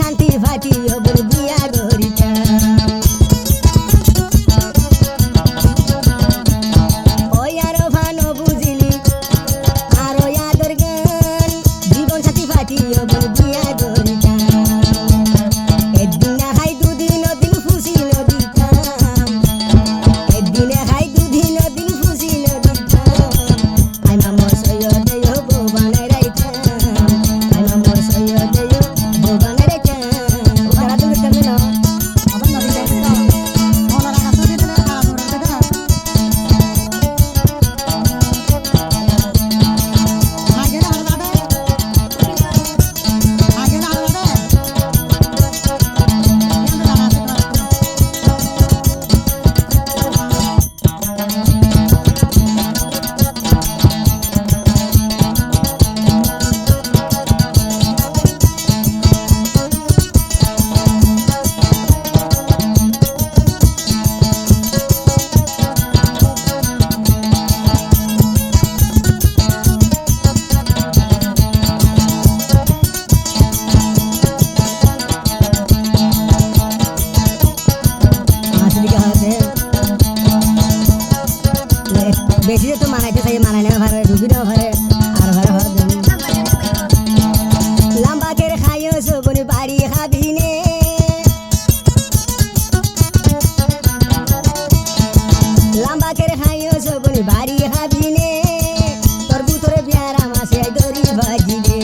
শান্তি ফাটি বল বিয়া গরিটা ওই আর ভানো বুঝিলি আর আদর গান জীবন সাথী ফাটি বল বিয়া গরিটা একদিন হাই দুদিন দিন খুশি নদীতাম একদিন হাই দুদিন দিন খুশি নদীতাম আই মামর সৈয়দ বউ বানাই রাইতাম আই মামর সৈয়দ বউ বানাই বেশি তো মানাইতে চাই মানাই না ভারে রুগী না ভারে আর ভারে লম্বা করে খাইও সবনি বাড়ি খাবি নে লম্বা করে খাইও সবনি বাড়ি খাবি নে তোর বুতরে বিয়ার আমাসে দড়ি ভাজি নে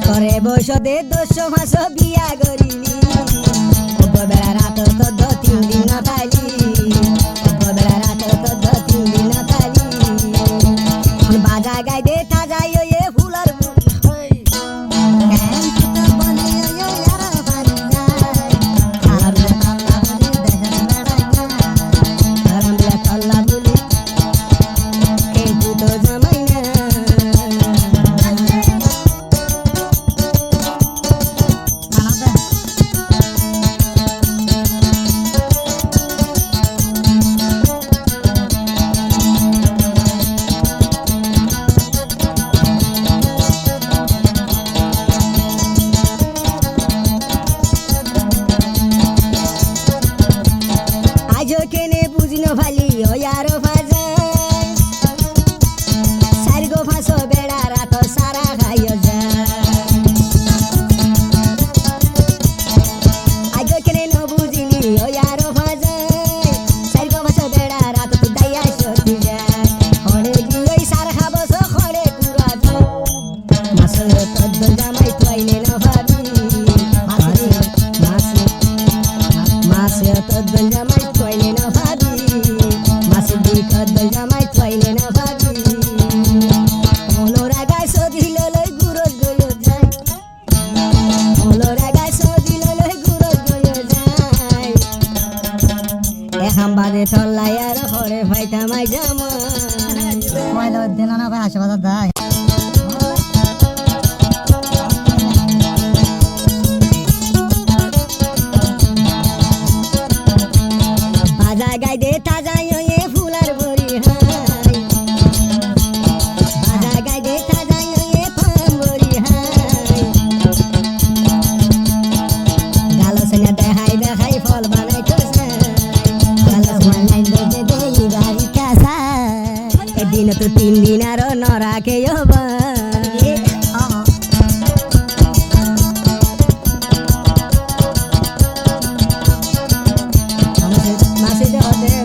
তোরে বসতে 200 মাস বিয়া করিলি বেলা রাত তো 2-3 দিন না খাইলি বেলা রাত তো 2-3 দিন না খাইলি বাজা গাই দে তাজাই এ ফুলার বুড়ি কেন তো বলে ও यार বাড়ি যায় আরামে আল্লাহ বলি দেখার বেড়া আরামে আল্লাহ বলি এই তো জামাই না কেনে বুঝিনো ভালি ও यार ফাজাই সারগো ফাঁসো বেড়া রাত সারা খাইও যায় আজ কেনে ন বুঝিলি ও यार ফাজাই সারগো ফাঁসো বেড়া রাত তো দাইয়া সতি যায় হড়ে দিই সার খাবস খড়ে কুড়া যায় মাসল তদ্দ জামাই তোইলে ন ভাবি মাসে তদ্দ জামাই তোইলে ন ভাবি জামাই পাইলে না ভাবি ওলোরা গায় সদিল লই গুরজ গয় যায় ওলোরা গায় সদিল লই গুরজ গয় যায় এ হামবাদে তল্লাই আর হরে ভাইটা মাই জামাই ময়লা দিন না ভাই আশীর্বাদ দাই বাজা গাই দে তাজা দিন তো 3 দিন আর ন রাখে